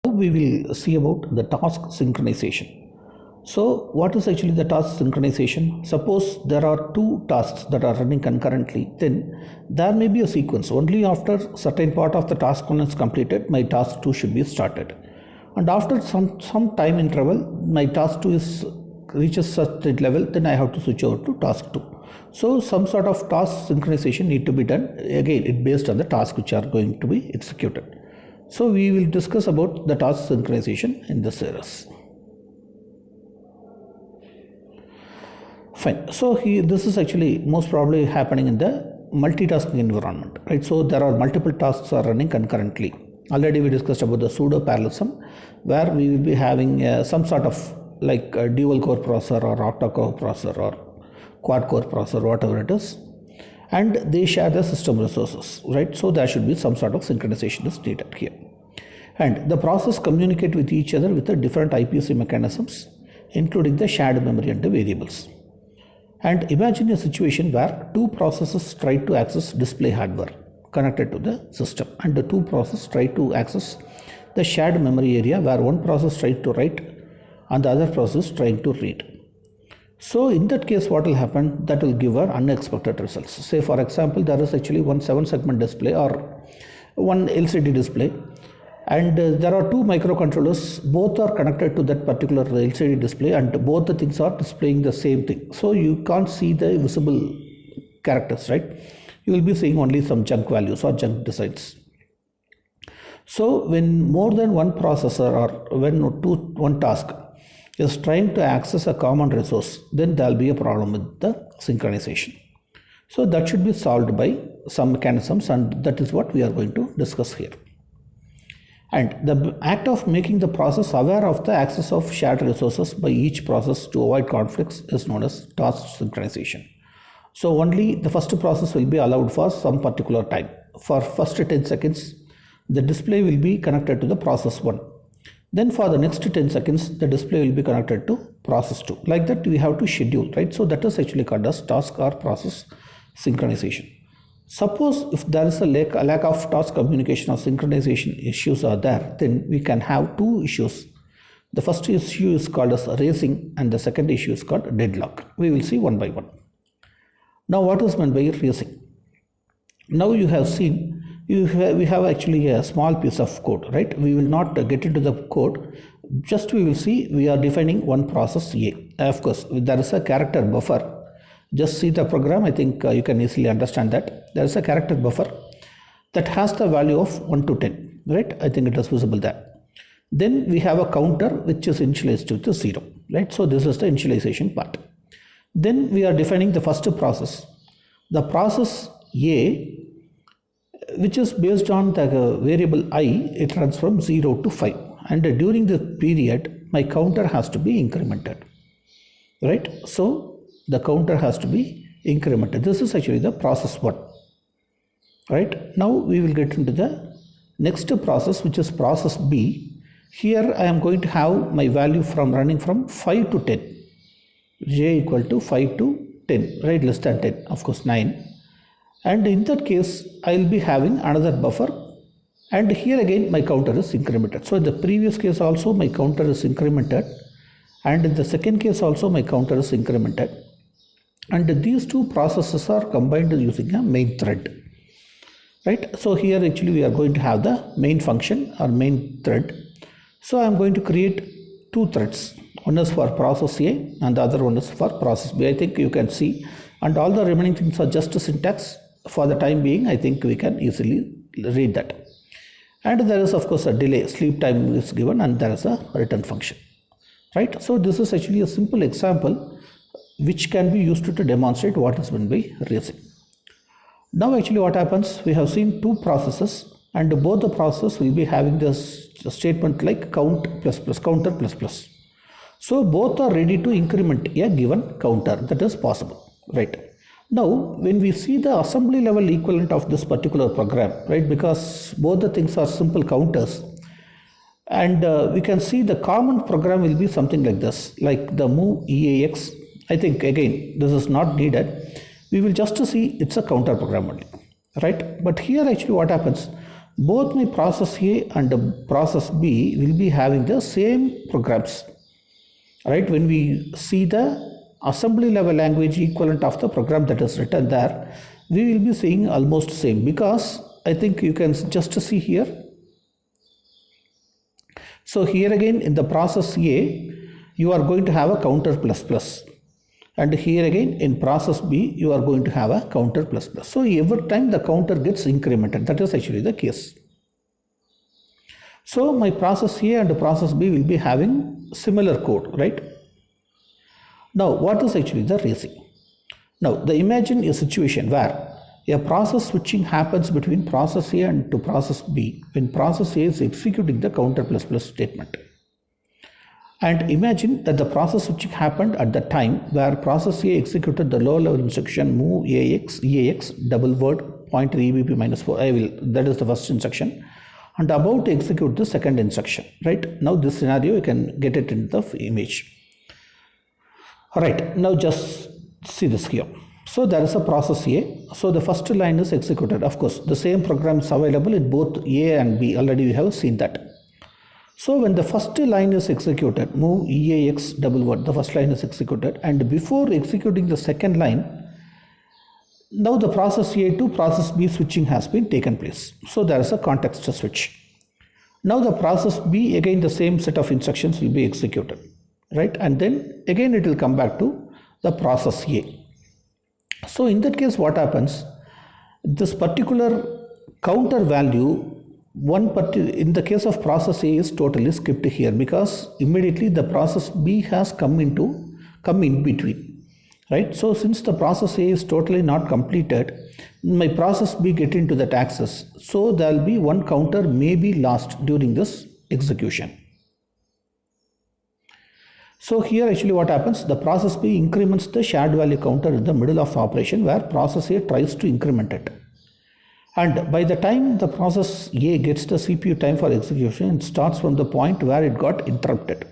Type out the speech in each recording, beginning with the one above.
We will see about the task synchronization. So what is actually the task synchronization? Suppose there are two tasks that are running concurrently, then there may be a sequence. Only after certain part of the task one is completed, my task 2 should be started. And after some time interval, my task 2 reaches such level, then I have to switch over to task 2. So some sort of task synchronization need to be done. Again, it based on the tasks which are going to be executed. So we will discuss about the task synchronization in this series. Fine. So this is actually most probably happening in the multitasking environment, right? So there are multiple tasks are running concurrently. Already we discussed about the pseudo parallelism, where we will be having some sort of like a dual core processor or octa core processor or quad core processor, whatever it is, and they share the system resources, right? So there should be some sort of synchronization is needed here. And the process communicate with each other with the different IPC mechanisms, including the shared memory and the variables. And imagine a situation where two processes try to access display hardware connected to the system, and the two processes try to access the shared memory area where one process tries to write and the other process trying to read. So in that case, what will happen? That will give our unexpected results. Say for example, there is actually one 7-segment display or one LCD display, and there are two microcontrollers, both are connected to that particular LCD display, and both the things are displaying the same thing. So you can't see the visible characters, right? You will be seeing only some junk values or junk designs. So when more than one processor or when one task is trying to access a common resource, then there will be a problem with the synchronization. So that should be solved by some mechanisms, and that is what we are going to discuss here. And the act of making the process aware of the access of shared resources by each process to avoid conflicts is known as task synchronization. So only the first process will be allowed for some particular time. For first 10 seconds, the display will be connected to the process 1. Then for the next 10 seconds, the display will be connected to process 2. Like that we have to schedule, right? So that is actually called as task or process synchronization. Suppose if there is a lack of task communication or synchronization issues are there, then we can have two issues. The first issue is called as racing, and the second issue is called deadlock. We will see one by one. Now what is meant by racing? Now you have seen we have actually a small piece of code, right? We will not get into the code, just we will see we are defining one process A. Of course, there is a character buffer. Just see the program, I think you can easily understand that. There is a character buffer that has the value of 1 to 10, right? I think it is visible there. Then we have a counter which is initialized with 0, right? So this is the initialization part. Then we are defining the first process. The process A, which is based on the variable I, it runs from 0 to 5. And during the period, my counter has to be incremented, right? So the counter has to be incremented. This is actually the process 1, right? Now we will get into the next process, which is process B. Here I am going to have my value from running from 5 to 10. J equal to 5 to 10, right? Less than 10, of course 9. And in that case, I will be having another buffer, and here again my counter is incremented. So in the previous case also my counter is incremented, and in the second case also my counter is incremented. And these two processes are combined using a main thread, right? So here actually we are going to have the main function or main thread. So I am going to create two threads. One is for process A and the other one is for process B. I think you can see, and all the remaining things are just a syntax. For the time being, I think we can easily read that. And there is of course a delay, sleep time is given, and there is a return function, right? So this is actually a simple example which can be used to demonstrate what is meant by racing. Now actually what happens, we have seen two processes, and both the processes will be having this statement like count plus plus, counter plus plus. So both are ready to increment a given counter. That is possible, right? Now when we see the assembly level equivalent of this particular program, right, because both the things are simple counters, and we can see the common program will be something like this, like the move EAX. I think again this is not needed. We will just see it's a counter program only, right? But here actually what happens, both my process A and process B will be having the same programs, right? When we see the assembly level language equivalent of the program that is written there, we will be seeing almost same, because I think you can just see here. So here again in the process A, you are going to have a counter plus plus, and here again in process B, you are going to have a counter plus plus. So every time the counter gets incremented, that is actually the case. So my process A and process B will be having similar code, right? Now what is actually the racing? Now imagine a situation where a process switching happens between process A and to process B when process A is executing the counter plus plus statement. And imagine that the process switching happened at the time where process A executed the low level instruction move EAX double word pointer EBP minus 4. That is the first instruction, and about to execute the second instruction, right? Now this scenario you can get it in the image. Alright, now just see this here. So there is a process A. So the first line is executed. Of course, the same program is available in both A and B. Already we have seen that. So when the first line is executed, move EAX double word, the first line is executed, and before executing the second line, now the process A to process B switching has been taken place. So there is a context switch. Now the process B, again the same set of instructions will be executed, right? And then again it will come back to the process A. So in that case what happens, this particular counter value, in the case of process A is totally skipped here, because immediately the process B has come in between, right? So since the process A is totally not completed, my process B get into that access, so there will be one counter may be lost during this execution. So here actually what happens, the process B increments the shared value counter in the middle of operation where process A tries to increment it. And by the time the process A gets the CPU time for execution, it starts from the point where it got interrupted.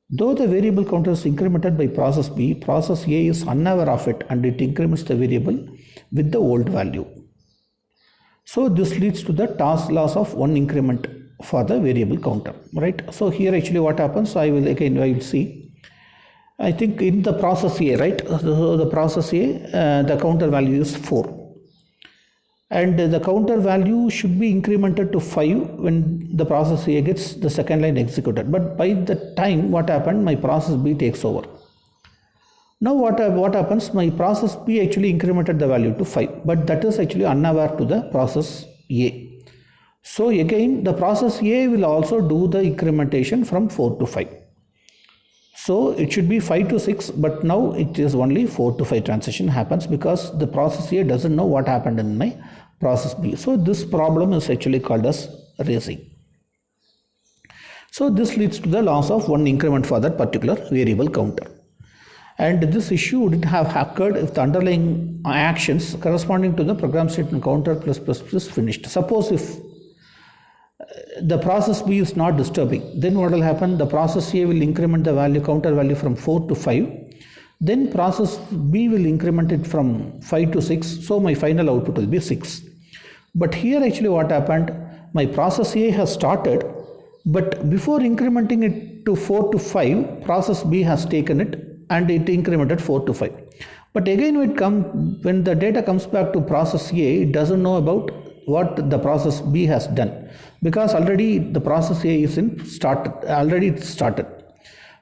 Though the variable counter is incremented by process B, process A is unaware of it and it increments the variable with the old value. So this leads to the task loss of one increment for the variable counter, right? So here actually what happens, I will see. I think in the process A, right? So the process A, the counter value is 4. And the counter value should be incremented to 5 when the process A gets the second line executed. But by the time what happened, my process B takes over. Now what happens, my process B actually incremented the value to 5, but that is actually unaware to the process A. So again the process A will also do the incrementation from 4 to 5. So it should be 5 to 6, but now it is only 4 to 5 transition happens because the process A doesn't know what happened in my process B. So this problem is actually called as racing. So this leads to the loss of one increment for that particular variable counter. And this issue wouldn't have occurred if the underlying actions corresponding to the program statement counter plus is finished. Suppose if the process B is not disturbing, then what will happen? The process A will increment the value counter value from 4 to 5. Then process B will increment it from 5 to 6. So my final output will be 6. But here actually what happened? My process A has started, but before incrementing it to 4 to 5, process B has taken it and it incremented 4 to 5. But again when the data comes back to process A, it doesn't know about what the process B has done, because already the process A is started.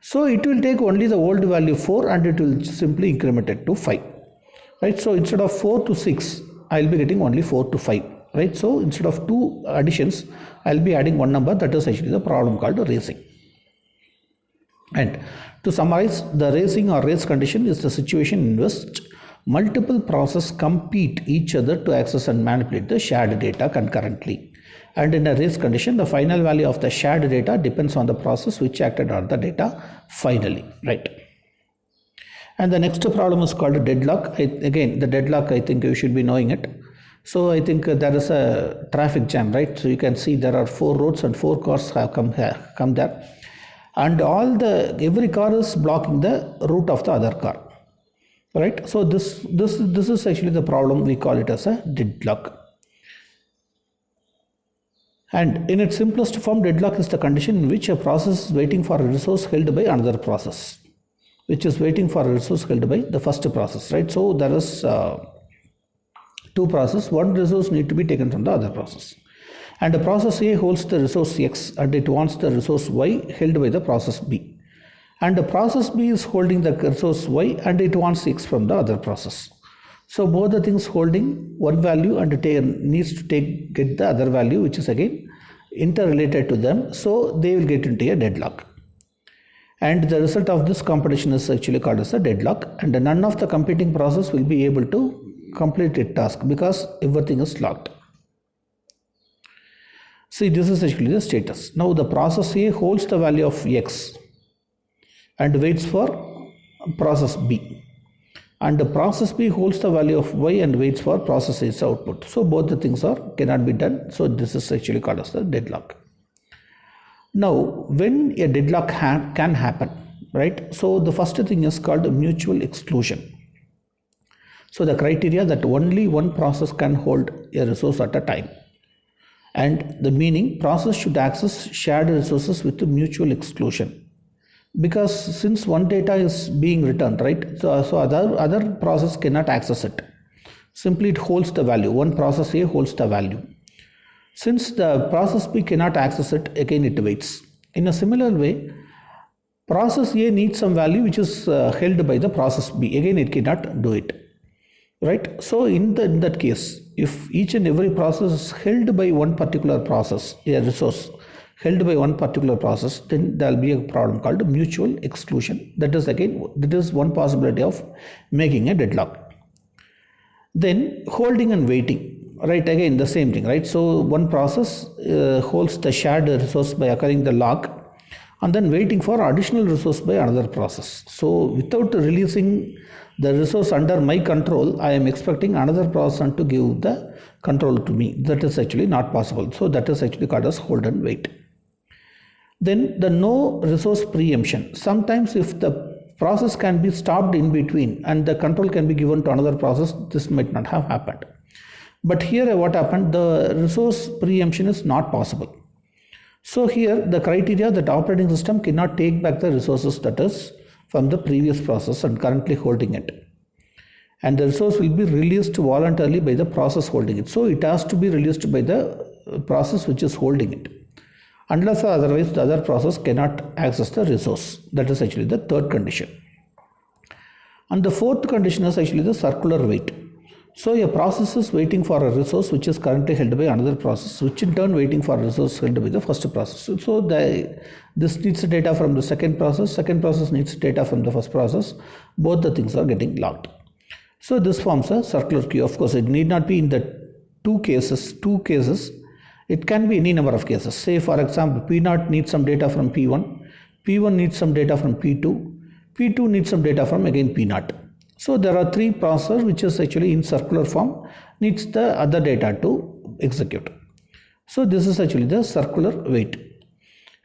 So it will take only the old value 4 and it will simply increment it to 5, right? So instead of 4 to 6, I will be getting only 4 to 5, right? So instead of 2 additions, I will be adding one number. That is actually the problem called racing. And to summarize, the racing or race condition is the situation in which multiple processes compete each other to access and manipulate the shared data concurrently. And in a race condition, the final value of the shared data depends on the process which acted on the data finally, right? And the next problem is called deadlock. Again, the deadlock, I think you should be knowing it. So I think there is a traffic jam, right? So you can see there are 4 roads and 4 cars have come there. And every car is blocking the route of the other car, right? So this is actually the problem. We call it as a deadlock. And in its simplest form, deadlock is the condition in which a process is waiting for a resource held by another process, which is waiting for a resource held by the first process, right? So there is two processes, one resource need to be taken from the other process. And the process A holds the resource X and it wants the resource Y held by the process B. And the process B is holding the resource Y and it wants X from the other process. So both the things holding one value and needs to get the other value, which is again interrelated to them. So they will get into a deadlock. And the result of this competition is actually called as a deadlock. And none of the competing process will be able to complete its task because everything is locked. See, this is actually the status. Now the process A holds the value of X and waits for process B. And the process B holds the value of Y and waits for process A's output. So both the things cannot be done. So this is actually called as the deadlock. Now, when a deadlock can happen, right? So the first thing is called mutual exclusion. So the criteria that only one process can hold a resource at a time. And the meaning, process should access shared resources with mutual exclusion. Because since one data is being returned, right? So other process cannot access it. Simply it holds the value. One process A holds the value. Since the process B cannot access it, again it waits. In a similar way, process A needs some value which is held by the process B. Again it cannot do it. Right? So in that case, if each and every process is held by one particular process, a resource held by one particular process, then there will be a problem called mutual exclusion. That is one possibility of making a deadlock. Then holding and waiting, right? Again the same thing, right? So one process holds the shared resource by occurring the lock and then waiting for additional resource by another process. So without releasing the resource under my control, I am expecting another process to give the control to me. That is actually not possible. So that is actually called as hold and wait. Then the no resource preemption. Sometimes if the process can be stopped in between and the control can be given to another process, this might not have happened. But here what happened, the resource preemption is not possible. So here the criteria that operating system cannot take back the resources that is from the previous process and currently holding it. And the resource will be released voluntarily by the process holding it. So it has to be released by the process which is holding it. Unless or otherwise the other process cannot access the resource. That is actually the third condition. And the fourth condition is actually the circular wait. So a process is waiting for a resource which is currently held by another process, which in turn waiting for a resource held by the first process. So this needs data from the second process needs data from the first process. Both the things are getting locked. So this forms a circular queue. Of course, it need not be in the two cases. It can be any number of cases. Say for example, P0 needs some data from P1, P1 needs some data from P2, P2 needs some data from again P0. So there are three processes which is actually in circular form needs the other data to execute. So this is actually the circular wait.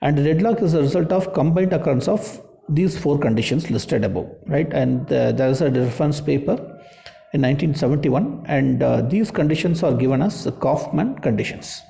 And deadlock is a result of combined occurrence of these four conditions listed above, right? And there is a reference paper in 1971 and these conditions are given as Kaufman conditions.